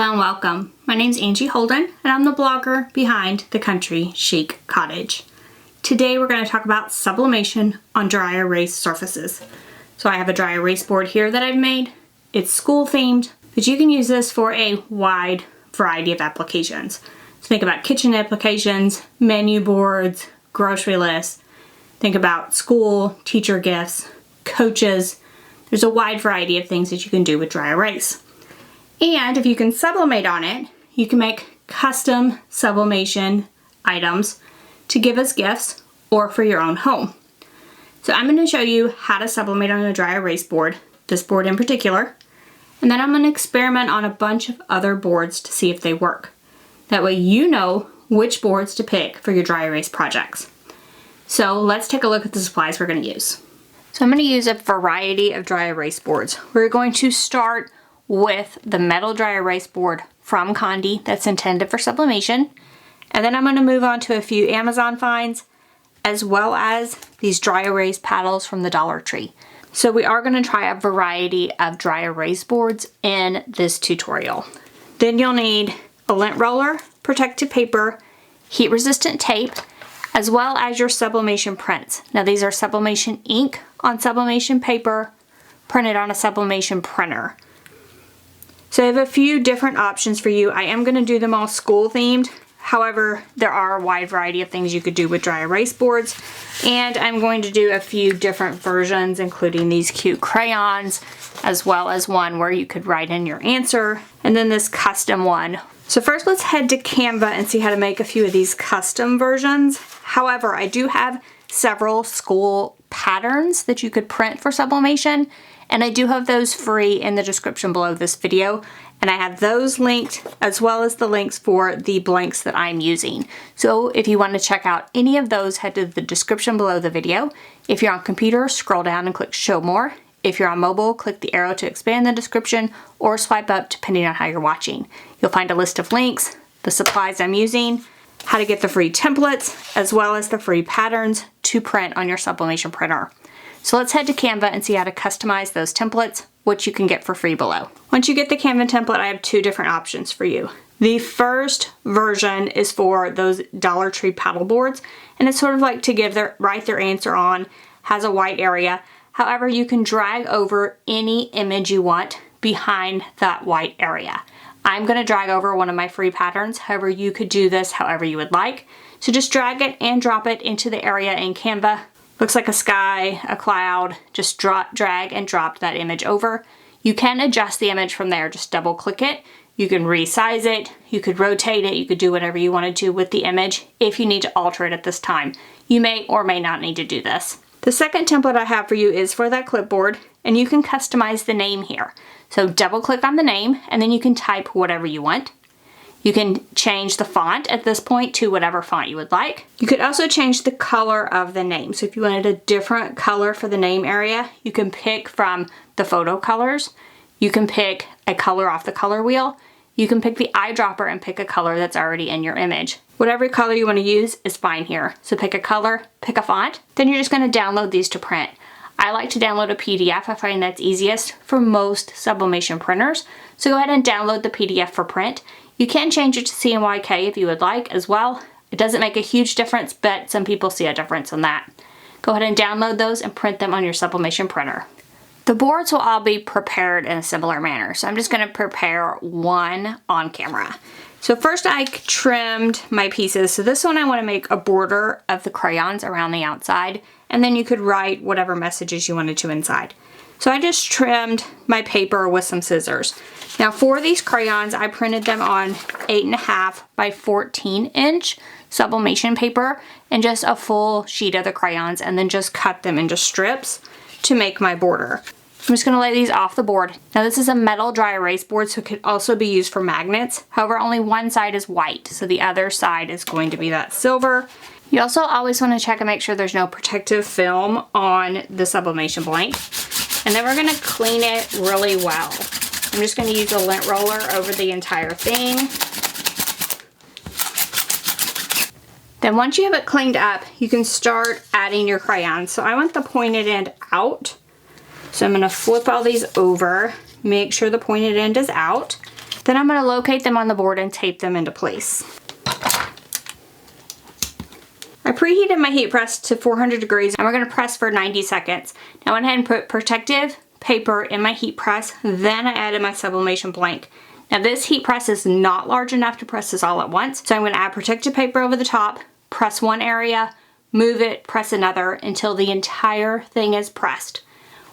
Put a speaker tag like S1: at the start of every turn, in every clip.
S1: Hello and welcome. My name's Angie Holden and I'm the blogger behind The Country Chic Cottage. Today we're going to talk about sublimation on dry erase surfaces. So I have a dry erase board here that I've made. It's school themed, but you can use this for a wide variety of applications. So think about kitchen applications, menu boards, grocery lists. Think about school, teacher gifts, coaches. There's a wide variety of things that you can do with dry erase. And if you can sublimate on it, you can make custom sublimation items to give as gifts or for your own home. So I'm going to show you how to sublimate on a dry erase board, this board in particular, and then I'm going to experiment on a bunch of other boards to see if they work. That way you know which boards to pick for your dry erase projects. So let's take a look at the supplies we're going to use. So I'm going to use a variety of dry erase boards. We're going to start with the metal dry erase board from Condi that's intended for sublimation. And then I'm going to move on to a few Amazon finds, as well as these dry erase paddles from the Dollar Tree. So we are going to try a variety of dry erase boards in this tutorial. Then you'll need a lint roller, protective paper, heat resistant tape, as well as your sublimation prints. Now these are sublimation ink on sublimation paper, printed on a sublimation printer. So I have a few different options for you. I am going to do them all school themed. However, there are a wide variety of things you could do with dry erase boards. And I'm going to do a few different versions, including these cute crayons, as well as one where you could write in your answer, and then this custom one. So first let's head to Canva and see how to make a few of these custom versions. However, I do have several school patterns that you could print for sublimation, and I do have those free in the description below this video, and I have those linked as well as the links for the blanks that I'm using. So if you want to check out any of those, head to the description below the video. If you're on computer, scroll down and click show more. If you're on mobile, click the arrow to expand the description or swipe up depending on how you're watching. You'll find a list of links, the supplies I'm using, how to get the free templates, as well as the free patterns to print on your sublimation printer. So let's head to Canva and see how to customize those templates, which you can get for free below. Once you get the Canva template, I have two different options for you. The first version is for those Dollar Tree paddle boards, and it's sort of like to write their answer on, has a white area. However, you can drag over any image you want behind that white area. I'm going to drag over one of my free patterns. However, you could do this however you would like. So just drag it and drop it into the area in Canva. Looks like a sky, a cloud. Just drag and drop that image over. You can adjust the image from there. Just double click it. You can resize it. You could rotate it. You could do whatever you want to do with the image if you need to alter it at this time. You may or may not need to do this. The second template I have for you is for that clipboard, and you can customize the name here. So double click on the name and then you can type whatever you want. You can change the font at this point to whatever font you would like. You could also change the color of the name. So if you wanted a different color for the name area, you can pick from the photo colors. You can pick a color off the color wheel. You can pick the eyedropper and pick a color that's already in your image. Whatever color you want to use is fine here. So pick a color, pick a font, then you're just going to download these to print. I like to download a PDF. I find that's easiest for most sublimation printers. So go ahead and download the PDF for print. You can change it to CMYK if you would like as well. It doesn't make a huge difference, but some people see a difference in that. Go ahead and download those and print them on your sublimation printer. The boards will all be prepared in a similar manner. So I'm just going to prepare one on camera. So first I trimmed my pieces. So this one I want to make a border of the crayons around the outside, and then you could write whatever messages you wanted to inside. So I just trimmed my paper with some scissors. Now for these crayons, I printed them on 8.5 by 14 inch sublimation paper and just a full sheet of the crayons, and then just cut them into strips to make my border. I'm just going to lay these off the board. Now this is a metal dry erase board, so it could also be used for magnets. However, only one side is white, so the other side is going to be that silver. You also always want to check and make sure there's no protective film on the sublimation blank. And then we're going to clean it really well. I'm just going to use a lint roller over the entire thing. Then once you have it cleaned up, you can start adding your crayons. So I want the pointed end out. So I'm going to flip all these over, make sure the pointed end is out. Then I'm going to locate them on the board and tape them into place. I preheated my heat press to 400 degrees and we're going to press for 90 seconds. Now I went ahead and put protective paper in my heat press, then I added my sublimation blank. Now this heat press is not large enough to press this all at once, so I'm going to add protective paper over the top, press one area, move it, press another until the entire thing is pressed.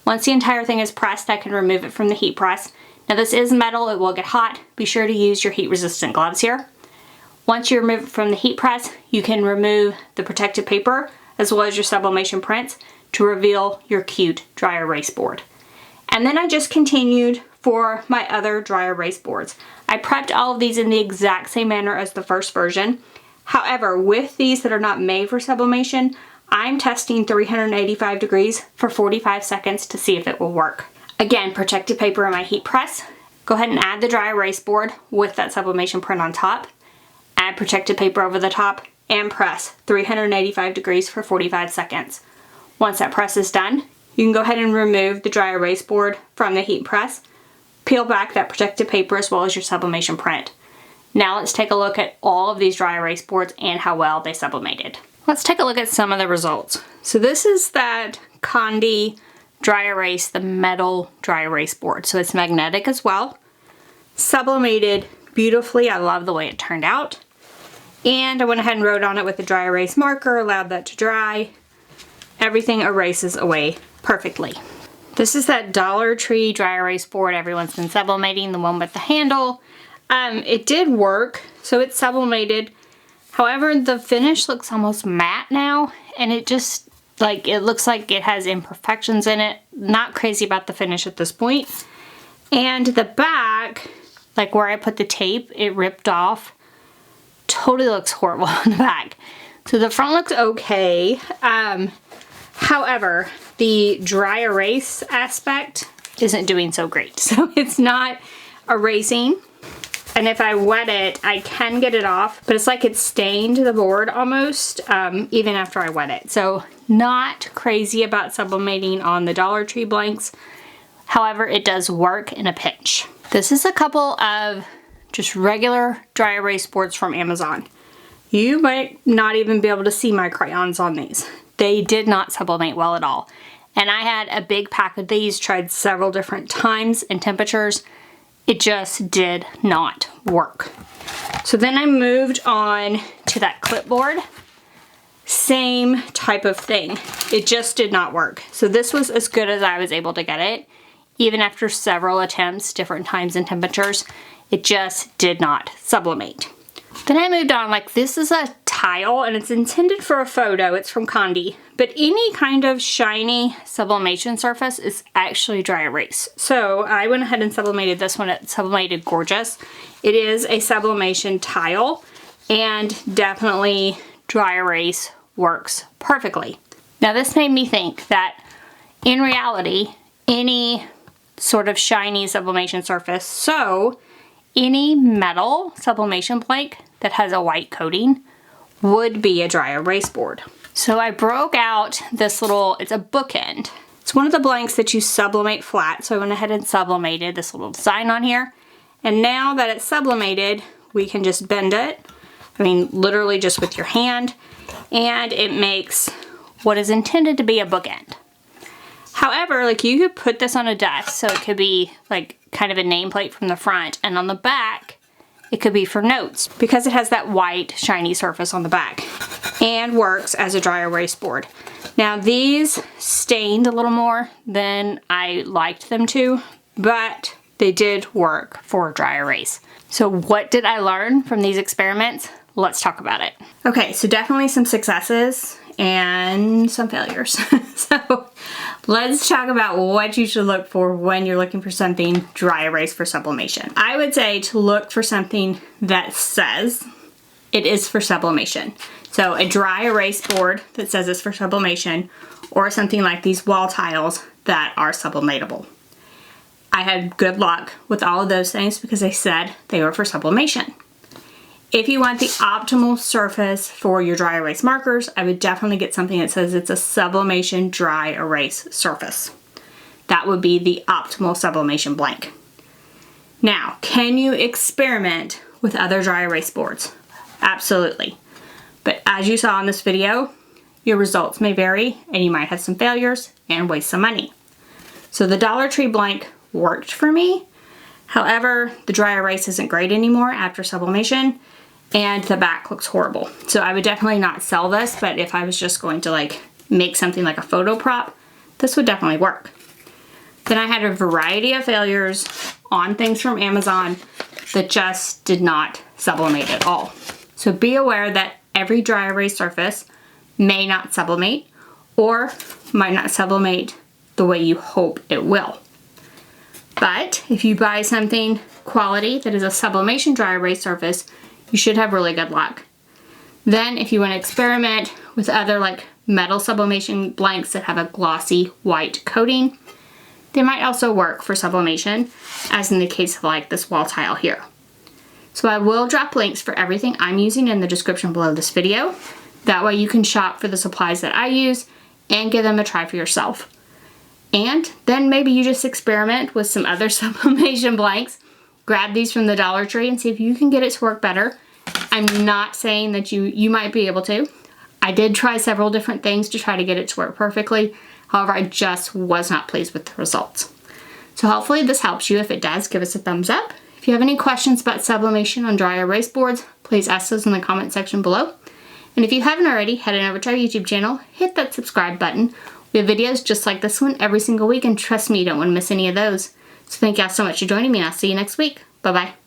S1: Once the entire thing is pressed, I can remove it from the heat press. Now this is metal, it will get hot. Be sure to use your heat resistant gloves here. Once you remove it from the heat press, you can remove the protective paper as well as your sublimation prints to reveal your cute dry erase board. And then I just continued for my other dry erase boards. I prepped all of these in the exact same manner as the first version. However, with these that are not made for sublimation, I'm testing 385 degrees for 45 seconds to see if it will work. Again, protective paper in my heat press. Go ahead and add the dry erase board with that sublimation print on top. Add protective paper over the top and press 385 degrees for 45 seconds. Once that press is done, you can go ahead and remove the dry erase board from the heat press. Peel back that protective paper as well as your sublimation print. Now let's take a look at all of these dry erase boards and how well they sublimated. Let's take a look at some of the results. So this is that Condi dry erase, the metal dry erase board. So it's magnetic as well. Sublimated beautifully. I love the way it turned out. And I went ahead and wrote on it with a dry erase marker, allowed that to dry. Everything erases away perfectly. This is that Dollar Tree dry erase board everyone's been sublimating, the one with the handle. It did work, so it's sublimated. However, the finish looks almost matte now, and it just, like, it looks like it has imperfections in it. Not crazy about the finish at this point. And the back, like where I put the tape, it ripped off. Totally looks horrible on the back. So the front looks okay. However, the dry erase aspect isn't doing so great. So it's not erasing. And if I wet it, I can get it off, but it's like it's stained the board almost, even after I wet it. So not crazy about sublimating on the Dollar Tree blanks. However, it does work in a pinch. This is a couple of just regular dry erase boards from Amazon. You might not even be able to see my crayons on these. They did not sublimate well at all. And I had a big pack of these, tried several different times and temperatures. It just did not work. So then I moved on to that clipboard. Same type of thing. It just did not work. So this was as good as I was able to get it. Even after several attempts, different times and temperatures, it just did not sublimate. Then I moved on, like this is a tile and it's intended for a photo. It's from Condi. But any kind of shiny sublimation surface is actually dry erase. So I went ahead and sublimated this one. It sublimated gorgeous. It is a sublimation tile and definitely dry erase works perfectly. Now this made me think that in reality, any sort of shiny sublimation surface, so any metal sublimation blank that has a white coating would be a dry erase board. So I broke out this little, it's a bookend. It's one of the blanks that you sublimate flat. So I went ahead and sublimated this little design on here. And now that it's sublimated, we can just bend it. I mean, literally just with your hand. And it makes what is intended to be a bookend. However, like you could put this on a desk, so it could be like kind of a nameplate from the front, and on the back, it could be for notes because it has that white shiny surface on the back and works as a dry erase board. Now these stained a little more than I liked them to, but they did work for dry erase. So what did I learn from these experiments? Let's talk about it. Okay, so definitely some successes and some failures. So let's talk about what you should look for when you're looking for something dry erase for sublimation. I would say to look for something that says it is for sublimation. So a dry erase board that says it's for sublimation, or something like these wall tiles that are sublimatable. I had good luck with all of those things because they said they were for sublimation. If you want the optimal surface for your dry erase markers, I would definitely get something that says it's a sublimation dry erase surface. That would be the optimal sublimation blank. Now, can you experiment with other dry erase boards? Absolutely. But as you saw in this video, your results may vary and you might have some failures and waste some money. So the Dollar Tree blank worked for me. However, the dry erase isn't great anymore after sublimation and the back looks horrible. So I would definitely not sell this, but if I was just going to like make something like a photo prop, this would definitely work. Then I had a variety of failures on things from Amazon that just did not sublimate at all. So be aware that every dry erase surface may not sublimate or might not sublimate the way you hope it will. But if you buy something quality that is a sublimation dry erase surface, you should have really good luck. Then if you want to experiment with other like metal sublimation blanks that have a glossy white coating, they might also work for sublimation, as in the case of like this wall tile here. So I will drop links for everything I'm using in the description below this video. That way you can shop for the supplies that I use and give them a try for yourself. And then maybe you just experiment with some other sublimation blanks. Grab these from the Dollar Tree and see if you can get it to work better. I'm not saying that you might be able to. I did try several different things to try to get it to work perfectly. However, I just was not pleased with the results. So hopefully this helps you. If it does, give us a thumbs up. If you have any questions about sublimation on dry erase boards, please ask those in the comment section below. And if you haven't already, head on over to our YouTube channel, hit that subscribe button. We have videos just like this one every single week, and trust me, you don't want to miss any of those. So thank y'all so much for joining me, and I'll see you next week. Bye-bye.